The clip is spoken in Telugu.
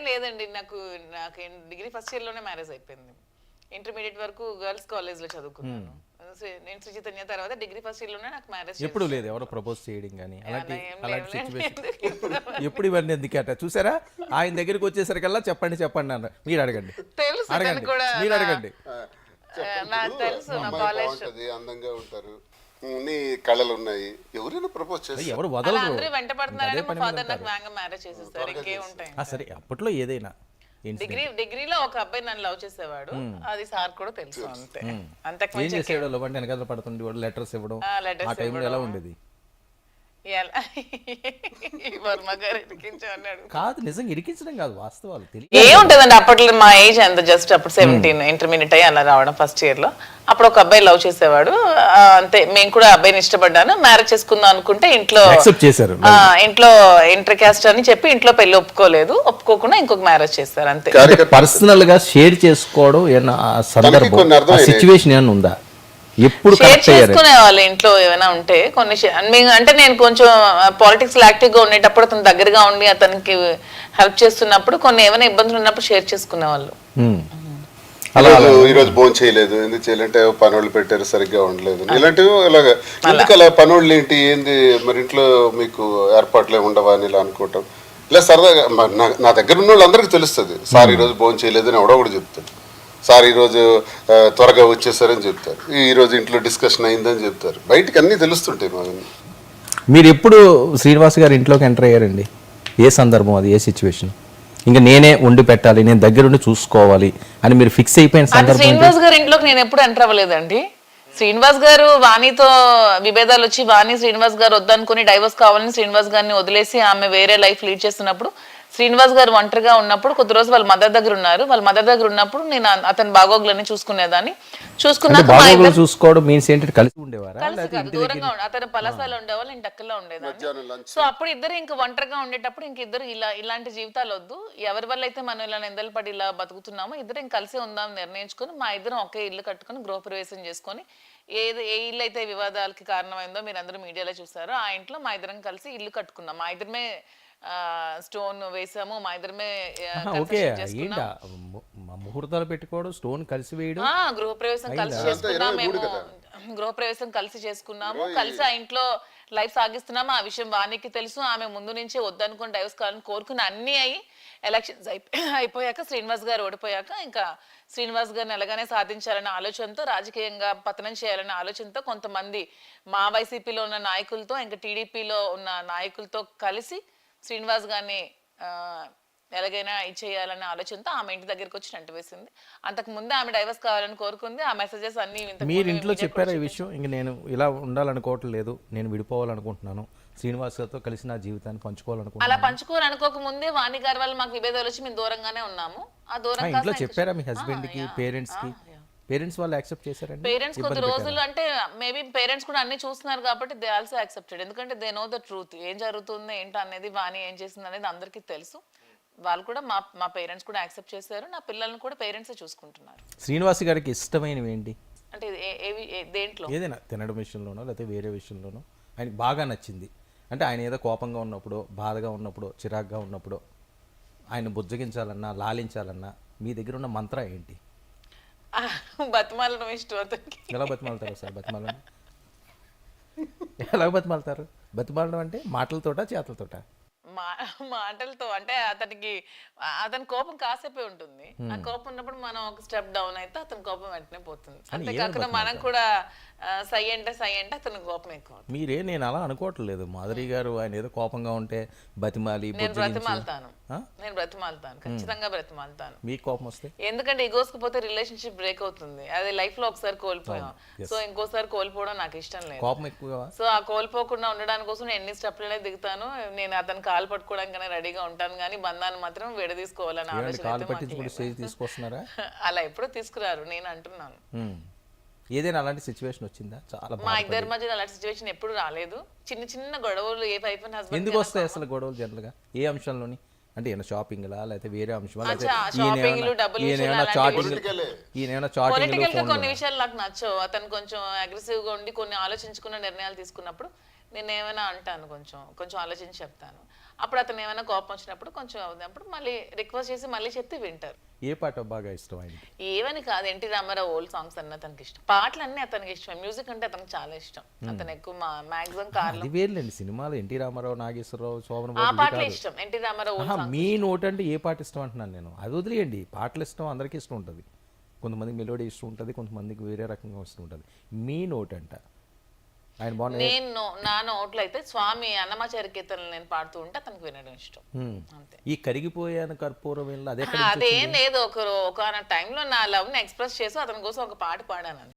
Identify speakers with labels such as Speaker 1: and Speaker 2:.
Speaker 1: లేదండి, నాకు నాకు డిగ్రీ ఫస్ట్ ఇయర్ లోనే మ్యారేజ్ అయిపోయింది. ఇంటర్మీడియట్ వరకు గర్ల్స్ కాలేజ్ లో చదువుకున్నాను. నేను శ్రీ చైతన్య తర్వాత డిగ్రీ ఫస్ట్ ఇయర్ లోనే నాకు మ్యారేజ్.
Speaker 2: ఎప్పుడు లేదు ఎవరో ప్రపోజ్ చేయడం కానీ అలాంటి సిచ్యువేషన్ ఎప్పుడు ఇవన్నీ ఎందుకట చూసారా? ఆయన దగ్గరికి వచ్చేసరికల్లా చెప్పండి చెప్పండి అన్న. మీరు అడగండి,
Speaker 1: తెలుసు
Speaker 2: అడగండి,
Speaker 1: కూడా,
Speaker 2: మీరు అడగండి.
Speaker 1: నాకు తెలుసు. నా కాలేజ్
Speaker 3: అందంగా ఉంటారు, నీ కళలు ఉన్నాయి, ఎవరైనా ప్రపోజ్ చేస్తారు,
Speaker 2: ఎవరు వదలరు.
Speaker 1: అందరూ వెంట పడుతున్నారని మా ఫాదర్ నాకు వేగంగా మ్యారేజ్ చేసేస్తారు. ఇంకే ఉంటాయి.
Speaker 2: సరే అప్పట్లో ఏదైనా
Speaker 1: డిగ్రీలో ఒక అబ్బాయి నన్ను లవ్ చేసేవాడు, అది సార్ కూడా తెలుసు. అంతే, అంతకు
Speaker 2: ఏం చేసేవాడు? లవ్ అంటే వెనకాల పడుతుండేవాడు, లెటర్స్ ఇవ్వడం. ఆ టైంలో ఎలా ఉండేది?
Speaker 1: వర్మ గారు ఇరికించు అన్నాడు.
Speaker 2: కాదు, నిజంగా ఇరికించడం కాదు, వాస్తవాలు తెలియదు.
Speaker 1: ఏముంటదండి అప్పట్లో మా ఏజ్ ఎంత, జస్ట్ అప్పుడు 17, ఇంటర్మీడియట్ అయ్యి అలా రావడం ఫస్ట్ ఇయర్ లో. అప్పుడు ఒక అబ్బాయి లవ్ చేసేవాడు, అంతే. మేము కూడా అబ్బాయిని ఇష్టపడ్డాను, మ్యారేజ్ చేసుకుందాం అనుకుంటే ఇంట్లో
Speaker 2: యాక్సెప్ట్ చేశారు.
Speaker 1: ఇంట్లో ఇంటర్ క్యాస్ట్ అని చెప్పి ఇంట్లో పెళ్లి ఒప్పుకోలేదు, ఒప్పుకోకుండా ఇంకొక మ్యారేజ్ చేస్తారు అంతే.
Speaker 2: పర్సనల్ గా షేర్ చేసుకోవడం ఏమన్నా సందర్భం, సిచ్యువేషన్ ఏమైనా ఉందా? ఎప్పుడు
Speaker 1: షేర్ చేసుకునే వాళ్ళు ఇంట్లో ఏమైనా ఉంటే కొన్ని అంటే నేను కొంచెం పాలిటిక్స్ లో యాక్టివ్ గా ఉండేటప్పుడు అతను దగ్గరగా ఉండి అతనికి హెల్ప్ చేస్తున్నప్పుడు కొన్ని ఏమైనా ఇబ్బందులు ఉన్నప్పుడు షేర్ చేసుకునే వాళ్ళు.
Speaker 3: ఈ రోజు భోజనం చేయలేదు, ఎందుకు చేయాలంటే పనులు పెట్టారు, సరిగ్గా ఉండలేదు, ఇలాంటివి. ఇలాగా ఎందుకు అలా పనులు ఏంటి ఏంది మరి ఇంట్లో మీకు ఏర్పాట్లు ఉండవా అని ఇలా అనుకోవటం, ఇలా సరదాగా. నా దగ్గర ఉన్న వాళ్ళందరికీ తెలుస్తుంది, సార్ ఈ రోజు భోజనం చేయలేదు అని ఎవడో కూడా చెప్తాడు, సార్ ఈరోజు త్వరగా వచ్చేసారని చెప్తారు, ఈరోజు ఇంట్లో డిస్కషన్ అయిందని చెప్తారు, బయటికి అన్నీ తెలుస్తుంటాయి మాకు.
Speaker 2: మీరు ఎప్పుడు శ్రీనివాస్ గారు ఇంట్లోకి ఎంటర్ అయ్యారండి? ఏ సందర్భం అది, ఏ సిచ్యువేషన్? ఇంకా నేనే వండి పెట్టాలి, నేను దగ్గరుండి చూసుకోవాలి అని మీరు ఫిక్స్ అయిపోయిన సందర్భం?
Speaker 1: శ్రీనివాస్ గారు ఇంట్లోకి నేను ఎప్పుడు ఎంటర్ అవ్వలేదండి. శ్రీనివాస్ గారు వాణితో విభేదాలు వచ్చి వాణి శ్రీనివాస్ గారు వద్దనుకుని డైవర్స్ కావాలని శ్రీనివాస్ గారిని వదిలేసి ఆమె వేరే లైఫ్ లీడ్ చేస్తున్నప్పుడు, శ్రీనివాస్ గారు ఒంటరిగా ఉన్నప్పుడు కొద్ది రోజు వాళ్ళ మదర్ దగ్గర ఉన్నారు. వాళ్ళ మదర్ దగ్గర ఉన్నప్పుడు నేను అతని బాగోగులని చూసుకునేదాన్ని. చూసుకున్నాక
Speaker 2: చూసుకోవడం మీన్స్ ఏంటంటే కలిసి ఉండేవారా?
Speaker 1: దూరంగా అతను పలాసాలో ఉండేవాళ్ళు, నేను డక్కల్లో ఉండేదాన్ని. సో అప్పుడు ఇద్దరు ఇంకా ఒంటరిగా ఉండేటప్పుడు ఇంక ఇద్దరు ఇలాంటి జీవితాలు వద్దు, ఎవరి వల్ల అయితే మనం ఇలా నిందలు పడి ఇలా బతుకుతున్నామో ఇద్దరు ఇంక కలిసి ఉందాం నిర్ణయించుకుని మా ఇద్దరం ఒకే ఇల్లు కట్టుకుని గృహప్రవేశం చేసుకొని, ఏ ఇల్లు అయితే వివాదాలకి కారణమైందో మీరు అందరూ మీడియాలో చూసారో ఆ ఇంట్లో మా ఇద్దరం కలిసి ఇల్లు కట్టుకున్నాం. మా ఇద్దరమే స్టోన్ వేసాము, మా ఇద్దరమే
Speaker 2: ముహూర్తాలు పెట్టుకోవడం, స్టోన్ కలిసి వేయడం,
Speaker 1: గృహప్రవేశం కలిసి చేసుకున్నాము. మేము గృహప్రవేశం కలిసి చేసుకున్నాము, కలిసి ఆ ఇంట్లో లైఫ్ సాగిస్తున్నాము. ఆ విషయం వానికి తెలుసు, ఆమె ముందు నుంచి వద్దనుకుని డైవర్స్ కావాలని కోరుకుని అన్ని అయ్యి ఎలక్షన్స్ అయిపోయాక శ్రీనివాస్ గారు ఓడిపోయాక ఇంకా శ్రీనివాస్ గారిని ఎలాగానే సాధించాలనే ఆలోచనతో, రాజకీయంగా పతనం చేయాలనే ఆలోచనతో కొంతమంది మా వైసీపీలో ఉన్న నాయకులతో ఇంకా టీడీపీలో ఉన్న నాయకులతో కలిసి శ్రీనివాస్ గారిని ఎలాగైనా ఇచ్చేయాలనే ఆలోచనతో ఆమె ఇంటి దగ్గరికి వచ్చి అంటు వేసింది. అంతకు ముందే ఆమె డైవర్స్ కావాలని కోరుకుంది. ఆ మెసేజెస్ అన్ని
Speaker 2: మీరు ఇంట్లో చెప్పారా ఈ విషయం? ఇంక నేను ఇలా ఉండాలనుకోవట్లేదు, నేను విడిపోవాలనుకుంటున్నాను, శ్రీనివాస్ గారితో కలిసి నా జీవితాన్ని పంచుకోవాలనుకుంటున్నాను.
Speaker 1: అలా పంచుకోవాలనుకోక ముందే వాణి గారి వల్ల మాకు విభేదాలు వచ్చి మేము దూరంగానే ఉన్నాము. ఆ దూరం
Speaker 2: ఇంట్లో చెప్పారా మీ హస్బెండ్ కి, పేరెంట్స్ కి? పేరెంట్స్ వాళ్ళు యాక్సెప్ట్ చేశారండి?
Speaker 1: పేరెంట్స్ కొద్ది రోజులు అంటే మేబీ పేరెంట్స్ కూడా అన్ని చూస్తున్నారు కాబట్టి దే ఆల్సో యాక్సెప్టెడ్. ఎందుకంటే దే నో ద ట్రూత్, ఏం జరుగుతుంది ఏంటి అనేది, వాణి ఏం చేసింది అనేది అందరికీ తెలుసు. వాళ్ళు కూడా మా పేరెంట్స్ కూడా యాక్సెప్ట్ చేశారు. నా పిల్లల్ని కూడా పేరెంట్స్ చూసుకుంటున్నారు.
Speaker 2: శ్రీనివాస్ గారికి ఇష్టమైనవి ఏంటి
Speaker 1: అంటే దేంట్లో?
Speaker 2: ఏదైనా తినడం విషయంలోనో లేకపోతే వేరే విషయంలోనో ఆయనకి బాగా నచ్చింది అంటే, ఆయన ఏదో కోపంగా ఉన్నప్పుడు, బాధగా ఉన్నప్పుడు, చిరాగ్గా ఉన్నప్పుడు ఆయన బుజ్జగించాలన్నా, లాలించాలన్నా మీ దగ్గర ఉన్న మంత్ర ఏంటి?
Speaker 1: బతిమాలడం ఇష్టం అతనికి.
Speaker 2: ఎలా బతిమాలతారు సార్? బతిమాలను ఎలా బతిమాలతారు? బతిమాలడం అంటే మాటలతోట, చేతలతోట?
Speaker 1: మాటలతో. అంటే అతని కోపం కాసేపే ఉంటుంది. ఆ కోపం ఉన్నప్పుడు మనం ఒక స్టెప్ డౌన్ అయితే అతని కోపం వెంటనే పోతుంది. అంతేకాకుండా మనం కూడా సై అంటే అతని కోపం ఎక్కువ.
Speaker 2: మీరే, నేను అలా అనుకోవట్లేదు మాధురి గారు. ఆయన ఏదో కోపంగా ఉంటే బతిమాలి,
Speaker 1: నేను బ్రతిమాలుతాను, ఖచ్చితంగా బ్రతిమాలుతాను.
Speaker 2: మీ కోపం వస్తే?
Speaker 1: ఎందుకంటే ఇగోస్కి పోతే రిలేషన్షిప్ బ్రేక్ అవుతుంది. అది లైఫ్ లో ఒకసారి కోల్పోయాం, సో ఇంకోసారి కోల్పోవడం నాకు ఇష్టం లేదు.
Speaker 2: కోపం ఎక్కువ.
Speaker 1: సో ఆ కోల్పోకుండా ఉండడానికి కోసం నేను ఎన్ని స్టెప్లనే దిగుతాను. నేను అతను కాలు పట్టుకోవడానికి రెడీగా ఉంటాను, కానీ బంధాన్ని మాత్రం విడదీసుకోవాలని ఆలోచన అలా ఎప్పుడూ తీసుకురారు. నేను అంటున్నాను,
Speaker 2: ఏదైనా అలాంటి సిచ్యువేషన్ వచ్చిందా? చాలా
Speaker 1: మా ఇద్దరి మధ్య అలాంటి సిచ్యువేషన్ ఎప్పుడు రాలేదు. చిన్న చిన్న గొడవలు ఏ వైఫ్ అండ్ హస్బెండ్.
Speaker 2: ఎందుకు వస్తాయి అసలు గొడవలు జనరల్ గా? ఏ అంశంలోని? అంటే ఏమైనా షాపింగ్ లా లేకపోతే వేరే అంశమా?
Speaker 1: పొలిటికల్ గా కొన్ని విషయాలు నాకు నచ్చవు. అతను కొంచెం అగ్రెసివ్ గా ఉండి కొన్ని ఆలోచించుకున్న నిర్ణయాలు తీసుకున్నప్పుడు నేను ఏమైనా అంటాను, కొంచెం ఆలోచించి చెప్తాను. అప్పుడు అతను ఏమైనా కోపం వచ్చినప్పుడు కొంచెం అవుతున్నప్పుడు మళ్ళీ రిక్వెస్ట్ చేసి మళ్ళీ చెప్తే వింటారు.
Speaker 2: ఏ పాట బాగా ఇష్టం ఆయనకి?
Speaker 1: ఏవని కాదు, ఎన్టీ రామారావు ఓల్డ్ సాంగ్స్ అన్న అతనికి ఇష్టం, పాటలన్నీ అతనికి ఇష్టం, మ్యూజిక్ అంటే అతనికి చాలా ఇష్టం. అతను ఎక్కువ మాక్సిమం కార్లో
Speaker 2: అది వేర్లేండి, సినిమాలు ఎన్టీ రామారావు, నాగేశ్వరరావు, శోభన్
Speaker 1: ఆ
Speaker 2: బాబు
Speaker 1: పాటలే ఇష్టం. NT Rama Rao old songs.
Speaker 2: మీ నోట్ అంటే ఏ పాట ఇష్టం అంటున్నాను నేను. అది వదిలేయండి, పాటలు ఇష్టం అందరికీ ఇష్టం ఉంటుంది. కొంతమందికి మెలోడీ ఇష్టం ఉంటుంది, కొంతమందికి వేరే రకంగా ఇష్టం ఉంటుంది. మీ నోట్ అంట ఆయన బాగున్నా.
Speaker 1: నేను నా నోట్లో అయితే స్వామి అన్నమాచార్య కీర్తనలు నేను పాడుతూ ఉంటే అతనికి వినడం ఇష్టం అంతే.
Speaker 2: ఈ కరిగిపోయాను కర్పూరం వెళ్ళి అదే
Speaker 1: అదేం లేదు, ఒక టైంలో నా లవ్ ని ఎక్స్ప్రెస్ చేసి అతని కోసం ఒక పాట పాడాను.